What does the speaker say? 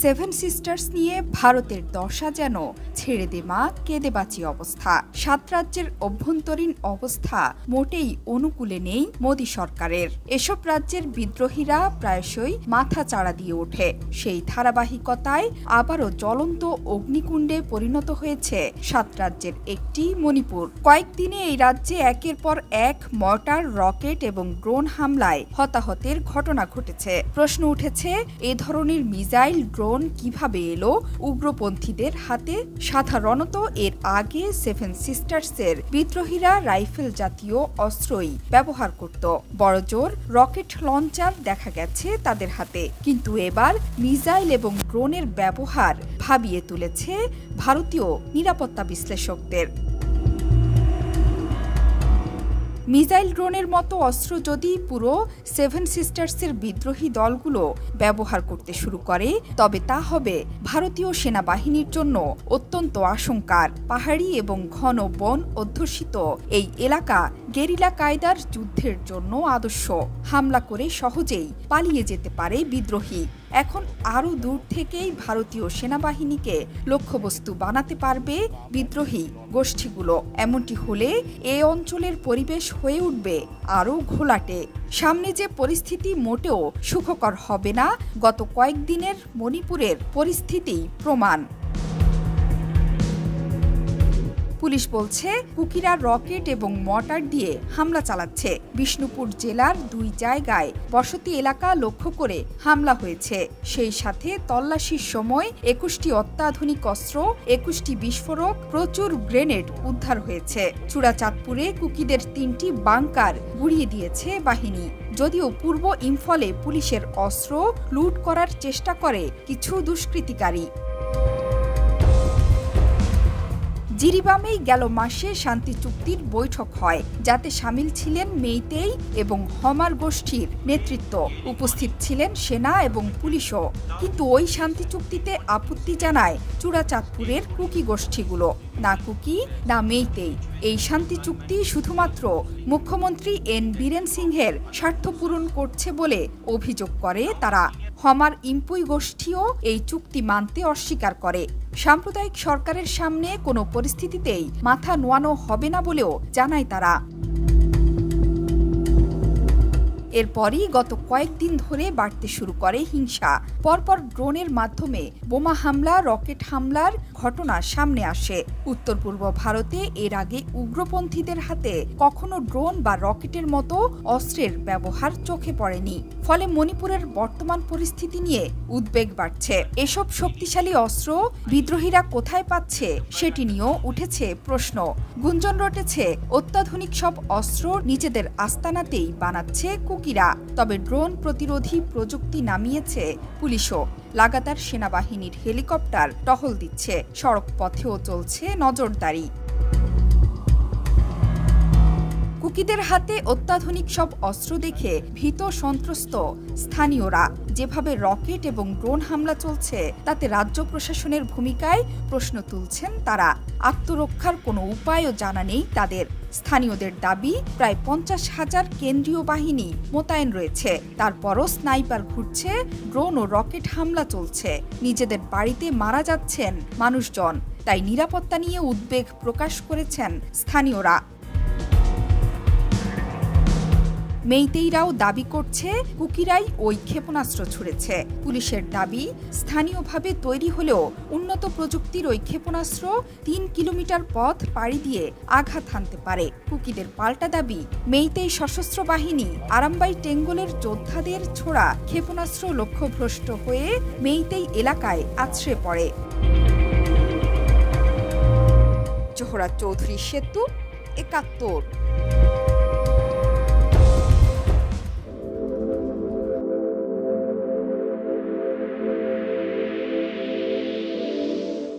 Seven sisters নিয়ে ভারতের দশা যেন ছেড়ে দে মা কেঁদে বাঁচি অবস্থা। ৭ রাজ্যের অভ্যন্তরীণ অবস্থা মোটেই অনুকূলে নেই মোদী সরকারের। এসব রাজ্যের বিদ্রোহীরা প্রায়শই মাথা চাড়া দিয়ে ওঠে। সেই ধারাবাহিকতায় আবারও জ্বলন্ত অগ্নিকুণ্ডে পরিণত হয়েছে ৭ রাজ্যের একটি মণিপুর। কয়েকদিনে এই রাজ্যে একের পর এক মর্টার, রকেট এবং ড্রোন হামলায় হতাহতের ঘটনা ঘটেছে। প্রশ্ন উঠেছে, এ ধরনের মিসাইল, ড্রোন কিভাবে এলো উগ্রপন্থীদের হাতে? সাধারণত এর আগে সেভেন সিস্টার্সের বিদ্রোহীরা রাইফেল জাতীয় অস্ত্রই ব্যবহার করত। বড়জোর রকেট লঞ্চার দেখা গেছে তাদের হাতে। কিন্তু এবার মিসাইল এবং ড্রোনের ব্যবহার ভাবিয়ে তুলেছে ভারতীয় নিরাপত্তা বিশ্লেষকদের। মিসাইল, ড্রোনের মতো অস্ত্র যদি পুরো সেভেন সিস্টার্সের বিদ্রোহী দলগুলো ব্যবহার করতে শুরু করে, তবে তা হবে ভারতীয় সেনাবাহিনীর জন্য অত্যন্ত আশঙ্কার। পাহাড়ি এবং ঘন বন অধ্যুষিত এই এলাকা গেরিলা কায়দার যুদ্ধের জন্য আদর্শ। হামলা করে সহজেই পালিয়ে যেতে পারে বিদ্রোহী। এখন আরও দূর থেকেই ভারতীয় সেনাবাহিনীকে লক্ষ্যবস্তু বানাতে পারবে বিদ্রোহী গোষ্ঠীগুলো। এমনটি হলে এ অঞ্চলের পরিবেশ হয়ে উঠবে আরও ঘোলাটে। সামনে যে পরিস্থিতি মোটেও সুখকর হবে না, গত কয়েকদিনের মণিপুরের পরিস্থিতি প্রমাণ। পুলিশ বলছে, কুকিরা রকেট এবং মর্টার দিয়ে হামলা চালাচ্ছে। বিষ্ণুপুর জেলার 2 জায়গায় বসতি এলাকা লক্ষ্য করে হামলা হয়েছে। সেই সাথে তল্লাশির সময় 21টি অত্যাধুনিক অস্ত্র, 21টি বিস্ফোরক, প্রচুর গ্রেনেড উদ্ধার হয়েছে। চূড়াচাঁদপুরে কুকিদের 3টি বাংকার গুড়িয়ে দিয়েছে বাহিনী। যদিও পূর্ব ইম্ফলে পুলিশের অস্ত্র লুট করার চেষ্টা করে কিছু দুষ্কৃতিকারী। জিরিবামেই গেল মাসে শান্তি চুক্তির বৈঠক হয়, যাতে সামিল ছিলেন মেইতেই এবং হমার গোষ্ঠীর নেতৃত্ব। উপস্থিত ছিলেন সেনা এবং পুলিশও। কিন্তু ওই শান্তি চুক্তিতে আপত্তি জানায় চূড়াচাঁদপুরের কুকি গোষ্ঠীগুলো। না কুকি, না মেইতেই। এই শান্তি চুক্তি শুধুমাত্র মুখ্যমন্ত্রী এন বীরেন সিংহের স্বার্থ পূরণ করছে বলে অভিযোগ করে তারা। হমার ইম্পুই গোষ্ঠীও এই চুক্তি মানতে অস্বীকার করে। সাম্প্রদায়িক সরকারের সামনে কোনো পরিস্থিতিতেই মাথা নোয়ানো হবে না বলেও জানায় তারা। এরপরই গত কয়েকদিন ধরে বাড়তে শুরু করে হিংসা। পরপর ড্রোনের মাধ্যমে বোমা হামলা, রকেট হামলার ঘটনা সামনে আসে। উত্তর পূর্ব ভারতে এর আগে উগ্রপন্থীদের হাতে কখনো ড্রোন বা রকেটের মতো অস্ত্রের ব্যবহার চোখে পড়েনি। ফলে মণিপুরের বর্তমান পরিস্থিতি নিয়ে উদ্বেগ বাড়ছে। এসব শক্তিশালী অস্ত্র বিদ্রোহীরা কোথায় পাচ্ছে সেটি নিয়েও উঠেছে প্রশ্ন। গুঞ্জন রটেছে, অত্যাধুনিক সব অস্ত্র নিজেদের আস্তানাতেই বানাচ্ছে কুকিরা। তবে ড্রোন প্রতিরোধী প্রযুক্তি নামিয়েছে পুলিশও। লাগাতার সেনাবাহিনীর হেলিকপ্টার টহল দিচ্ছে। সড়ক পথেও চলছে নজরদারি। কুকিদের হাতে অত্যাধুনিক সব অস্ত্র দেখে ভীত সন্ত্রস্ত স্থানীয়রা। যেভাবে রকেট এবং ড্রোন হামলা চলছে, তাতে রাজ্য প্রশাসনের ভূমিকায় প্রশ্ন তুলছেন তারা। আত্মরক্ষার কোনো উপায়ও জানা নেই তাদের। স্থানীয়দের দাবি, প্রায় 50,000 কেন্দ্রীয় বাহিনী মোতায়েন রয়েছে। তারপরও স্নাইপার ঘুরছে, ড্রোন ও রকেট হামলা চলছে। নিজেদের বাড়িতে মারা যাচ্ছেন মানুষজন। তাই নিরাপত্তা নিয়ে উদ্বেগ প্রকাশ করেছেন স্থানীয়রা। মেইতেইরাও দাবি করছে, কুকিরাই ওই ক্ষেপণাস্ত্র ছুড়েছে। পুলিশের দাবি, স্থানীয়ভাবে তৈরি হলেও উন্নত প্রযুক্তির ওই ক্ষেপণাস্ত্র 3 কিলোমিটার পথ পাড়ি দিয়ে আঘাত হানতে পারে। কুকিদের পাল্টা দাবি, মেইতেই সশস্ত্র বাহিনী আরামবাই টেঙ্গলের যোদ্ধাদের ছোড়া ক্ষেপণাস্ত্র লক্ষ্যভ্রষ্ট হয়ে মেইতেই এলাকায় আছড়ে পড়ে। জোহরা চৌধুরী সেতু, ৭১।